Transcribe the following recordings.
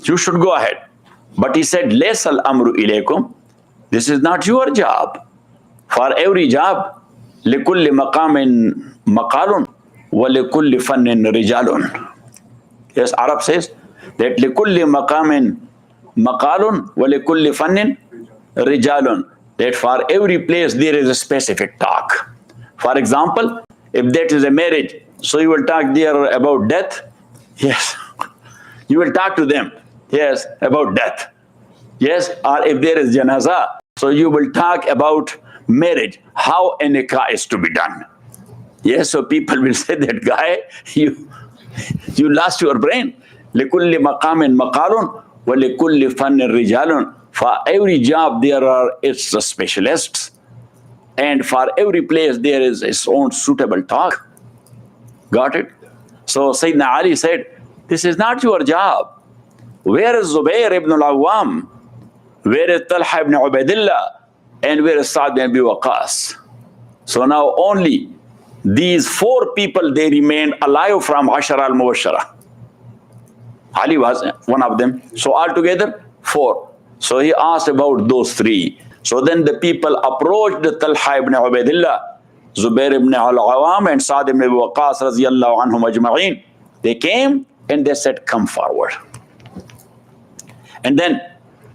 You should go ahead. But he said, Lays al amru ilaykum. This is not your job. For every job, likulli maqamin maqalun wa likulli fannin rijalun. Yes, Arab says that likulli maqamin maqalun wa likulli fannin rijalun. That for every place there is a specific talk. For example, if that is a marriage, so you will talk there about death. Yes. You will talk to them. Yes, about death. Yes, or if there is janaza, so you will talk about marriage, how a nikah is to be done. Yes, so people will say that guy, you lost your brain. لِكُلِّ مَقَامٍ مَقَالٌ وَلِكُلِّ فَنٍّ رِجَالٌ. For every job there are its specialists, and for every place there is its own suitable talk. Got it? So Sayyidina Ali said, this is not your job. Where is Zubair ibn al-Awwam? Where is Talha ibn Ubaidillah? And where is Sa'd ibn Abi Waqqas? So now only these 4 people, they remain alive from Ashara al-Mubashara. Ali was one of them. So altogether 4. So he asked about those 3. So then the people approached Talha ibn Ubaidillah, Zubair ibn al-Awwam, and Sa'd ibn Abi Waqqas radiyallahu anhum ajma'in. They came and they said, come forward. And then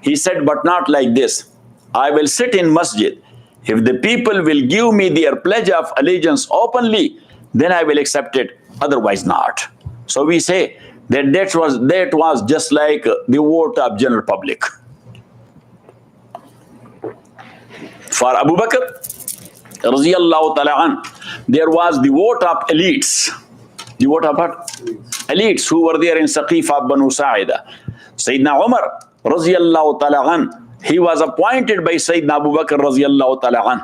he said, but not like this. I will sit in masjid. If the people will give me their pledge of allegiance openly, then I will accept it, otherwise not. So we say that that was just like the vote of general public. For Abu Bakr, Raziyallahu ta'ala an, there was the vote of elites. The vote of what? Elites who were there in Saqifa Banu Sa'ida. Sayyidina Umar, Raziyallahu ta'ala an, he was appointed by Sayyidina Abu Bakr, Raziyallahu ta'ala an.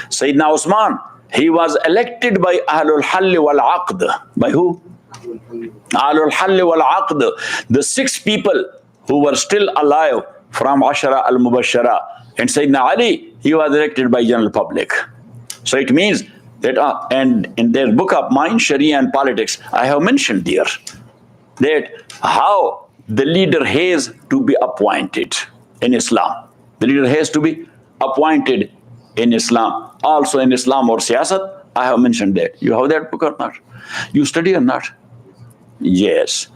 Sayyidina Usman, he was elected by Ahlul Hall wal Aqd. By who? Ahlul Hall wal Aqd. The 6 people who were still alive from Ashara al-Mubashara. And Sayyidina Ali, he was elected by general public. So it means that, and in their book of mine, Sharia and Politics, I have mentioned there that how the leader has to be appointed in Islam. The leader has to be appointed in Islam. Also in Islam or Siyasat, I have mentioned that. You have that book or not? You study or not? Yes.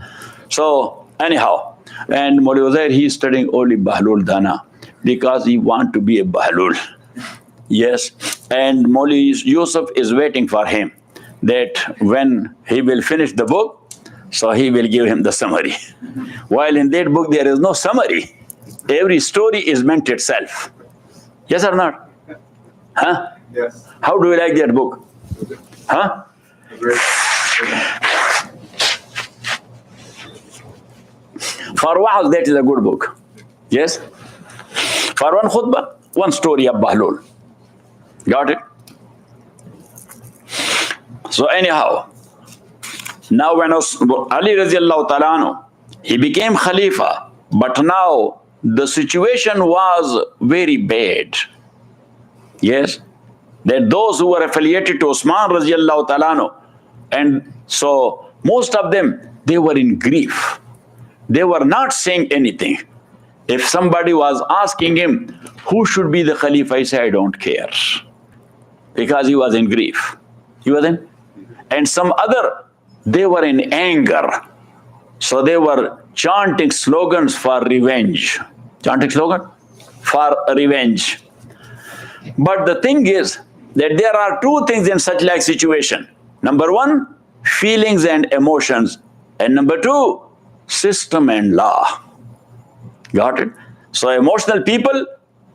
So anyhow, and Mawli Uzair, he is studying only Bahlul Dana because he wants to be a Bahlul. Yes. And Mawli Yusuf is waiting for him that when he will finish the book, so he will give him the summary. While in that book there is no summary. Every story is meant itself. Yes or not? Huh? Yes. How do you like that book? Huh? Great. For Wa'az, that is a good book. Yes? For one khutbah, one story of Bahlul. Got it? So anyhow, now when Ali radiallahu ta'ala anhu, he became Khalifa, but now the situation was very bad. Yes? That those who were affiliated to Usman radiallahu ta'ala anhu, and so most of them, they were in grief. They were not saying anything. If somebody was asking him, who should be the Khalifa, he said, I don't care. Because he was in grief. He was in? And some other, they were in anger. So they were chanting slogans for revenge. Chanting slogan? For revenge. But the thing is that there are 2 things in such like situation. Number 1, feelings and emotions. And number 2, system and law. Got it? So emotional people,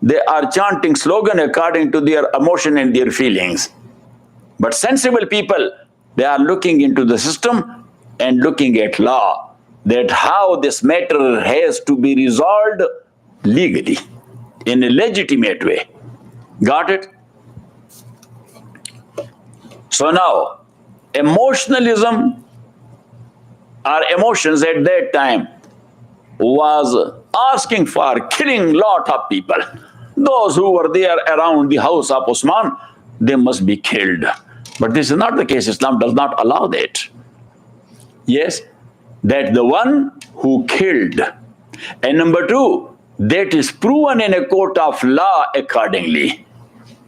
they are chanting slogan according to their emotion and their feelings. But sensible people, they are looking into the system and looking at law, that how this matter has to be resolved legally, in a legitimate way. Got it? So now, emotionalism or emotions at that time was asking for killing lot of people. Those who were there around the house of Usman, they must be killed. But this is not the case. Islam does not allow that. Yes, that the one who killed And number two, that is proven in a court of law accordingly.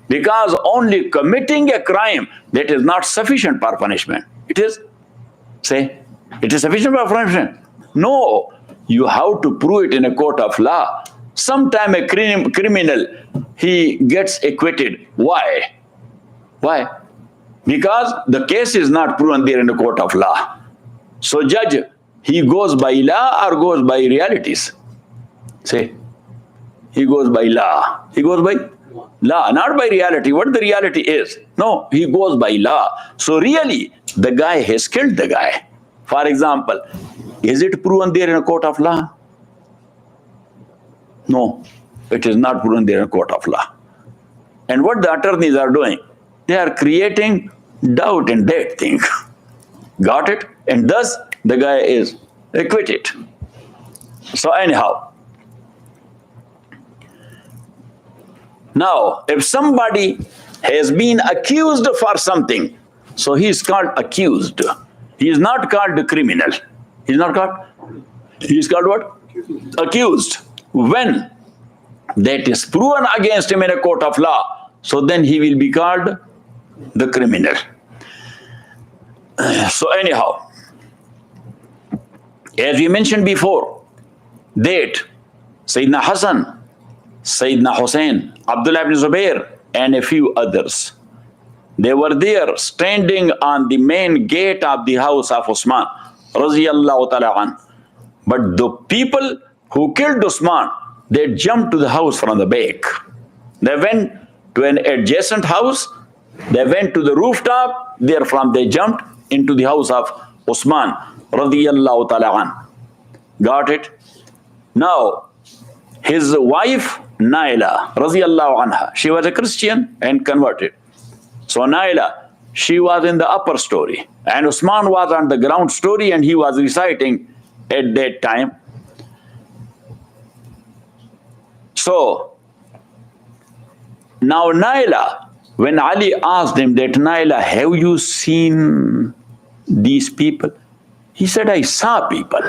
Because only committing a crime, that is not sufficient for punishment. It is, say, it is sufficient for punishment. No, you have to prove it in a court of law. Sometime a criminal, he gets acquitted. Why? Why? Because the case is not proven there in the court of law. So judge, he goes by law or goes by realities? Say, he goes by law. He goes by law, not by reality. What the reality is? No, he goes by law. So really, the guy has killed the guy. For example, is it proven there in a court of law? No, it is not proven there in a court of law. And what the attorneys are doing, they are creating doubt in that thing. Got it? And thus, the guy is acquitted. So anyhow, now, if somebody has been accused for something, so he is called accused. He is not called a criminal. He is not called, he is called what? Accused. When that is proven against him in a court of law, so then he will be called the criminal. So anyhow, as we mentioned before, that Sayyidina Hassan, Sayyidina Hussein, Abdullah ibn Zubair, and a few others, they were there standing on the main gate of the house of Usman, Raziyallahu ta'ala an. But the people who killed Usman, they jumped to the house from the back. They went to an adjacent house, they went to the rooftop, therefrom they jumped into the house of Usman, Radiyallahu ta'ala an. Got it? Now, his wife, Naila, Radiyallahu anha, she was a Christian and converted. So Naila, she was in the upper story, and Usman was on the ground story, and he was reciting at that time. So, now Naila, when Ali asked him that, Naila, have you seen these people? He said, I saw people.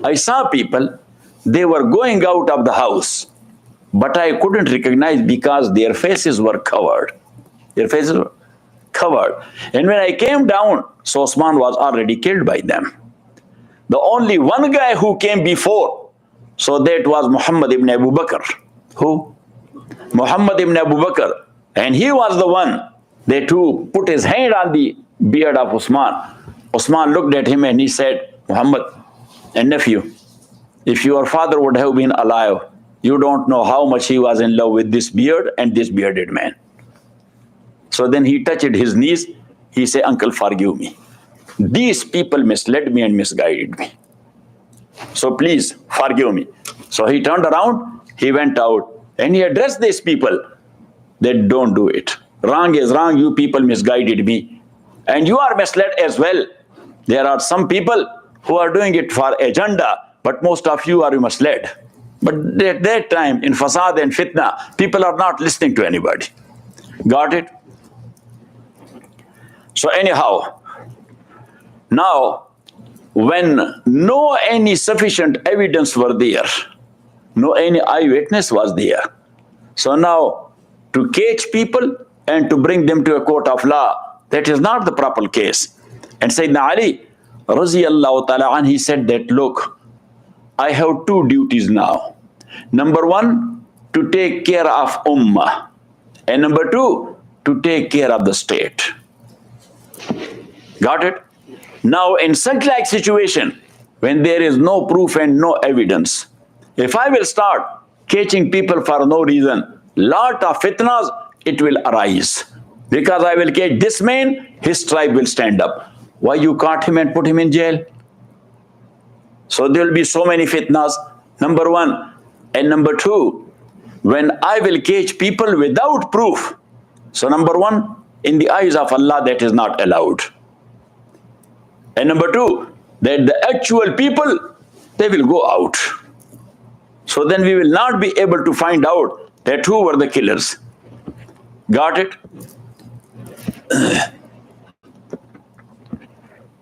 I saw people. They were going out of the house, but I couldn't recognize because their faces were covered. Their faces were covered. And when I came down, so Osman was already killed by them. The only one guy who came before, so that was Muhammad ibn Abu Bakr. Who? Muhammad ibn Abu Bakr. And he was the one that who put his hand on the beard of Usman. Usman looked at him and he said, Muhammad, a nephew, if your father would have been alive, you don't know how much he was in love with this beard and this bearded man. So then he touched his knees. He said, Uncle, forgive me. These people misled me and misguided me. So please forgive me. So he turned around, he went out, and he addressed these people that don't do it. Wrong is wrong. You people misguided me. And you are misled as well. There are some people who are doing it for agenda, but most of you are misled. But at that time, in fasad and fitna, people are not listening to anybody. Got it? So anyhow, now, when no any sufficient evidence were there, no any eyewitness was there. So now, to catch people and to bring them to a court of law, that is not the proper case. And Sayyidina Ali, Raziyallahu ta'ala an, he said that, look, I have two duties now. Number one, to take care of Ummah. And number two, to take care of the state. Got it? Now, in such like situation, when there is no proof and no evidence, if I will start catching people for no reason, lot of fitnas, it will arise. Because I will catch this man, his tribe will stand up. Why you caught him and put him in jail? So there will be so many fitnas, number one. And number two, when I will catch people without proof, so number one, in the eyes of Allah, that is not allowed. And number two, that the actual people, they will go out. So then we will not be able to find out that who were the killers. Got it?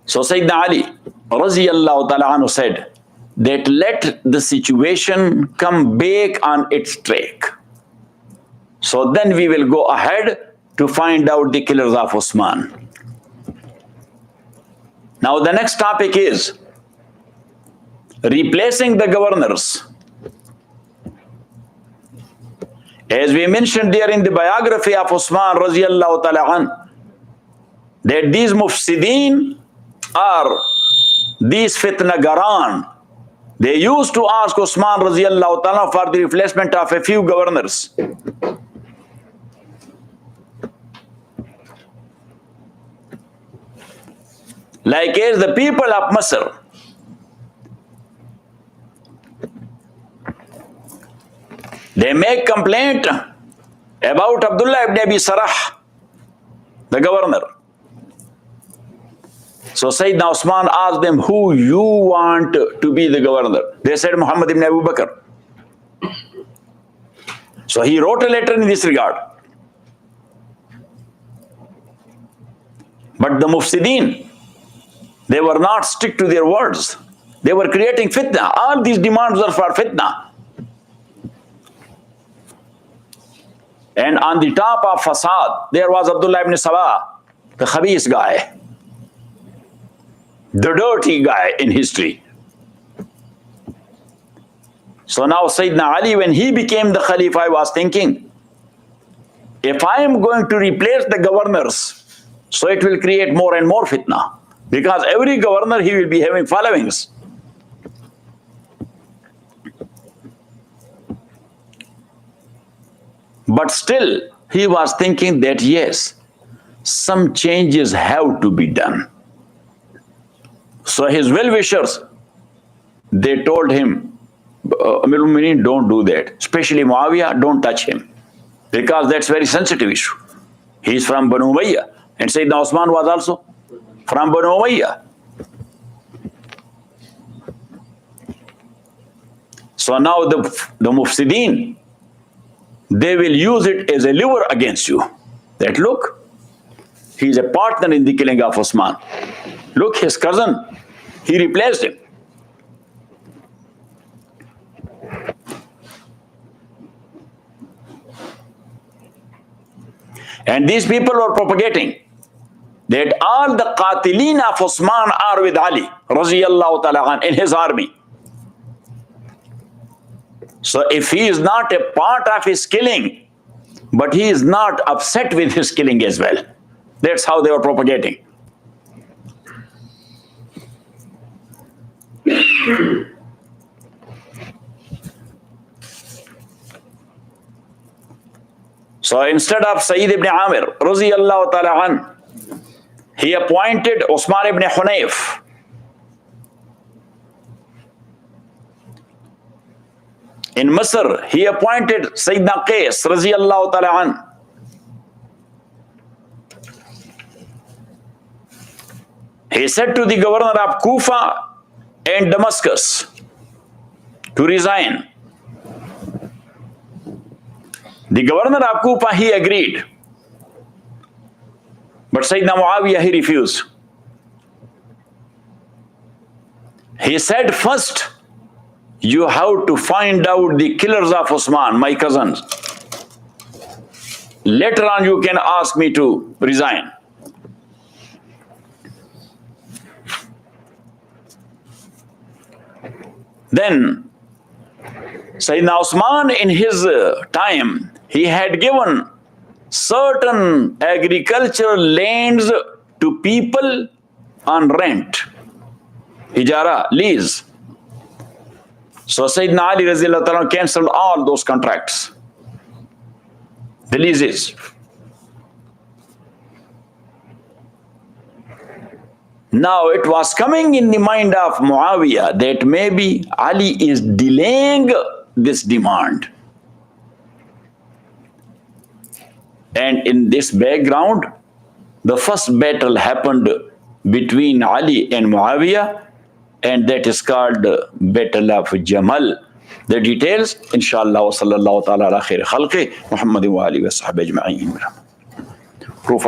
So Sayyidina Ali, Raziyallahu ta'ala anhu, said that let the situation come back on its track. So then we will go ahead to find out the killers of Usman. Now the next topic is replacing the governors. As we mentioned there in the biography of Usman radiallahu ta'ala an, that these mufsideen are these fitnagaran. They used to ask Usman radiallahu ta'ala for the replacement of a few governors. Like as the people of Masr, they make complaint about Abdullah ibn Abi Sarah, the governor. So Sayyidina Usman asked them, who you want to be the governor? They said, Muhammad ibn Abu Bakr. So he wrote a letter in this regard. But the mufsideen, they were not strict to their words. They were creating fitna. All these demands were for fitna. And on the top of Fasad, there was Abdullah ibn Sabah, the khabis guy, the dirty guy in history. So now Sayyidina Ali, when he became the Khalifa, was thinking, if I am going to replace the governors, so it will create more and more fitna. Because every governor, he will be having followings. But still, he was thinking that yes, some changes have to be done. So his well-wishers, they told him, Amir al-Mu'mineen, don't do that. Especially Muawiyah, don't touch him. Because that's very sensitive issue. He is from Banu Umayyah. And Sayyidina Usman was also from Banu Umayyah. So now the mufsideen, they will use it as a lever against you. That look, he is a partner in the killing of Usman. Look, his cousin, he replaced him. And these people were propagating that all the qatilin of Usman are with Ali radiyallahu ta'ala in his army. So if he is not a part of his killing, but he is not upset with his killing as well. That's how they were propagating. So instead of Sayyid ibn Amir radiyallahu ta'ala an, he appointed Usman ibn Hunayf. In Masr, he appointed Sayyidina Qais radiyallahu ta'ala an. He said to the governor of Kufa and Damascus to resign. The governor of Kufa, he agreed. But Sayyidina Muawiyah, he refused. He said, first, you have to find out the killers of Usman, my cousins. Later on, you can ask me to resign. Then, Sayyidina Usman, in his time, he had given certain agricultural lands to people on rent, ijara, lease. So Sayyidina Ali radhiyallahu ta'ala cancelled all those contracts, the leases. Now it was coming in the mind of Muawiyah that maybe Ali is delaying this demand. And in this background, the first battle happened between Ali and Muawiyah, and that is called Battle of Jamal. The details, inshallah, wa sallallahu ta'ala ala khair khalqi, Muhammad wa alihi wa sahbihi ajma'in. Proof,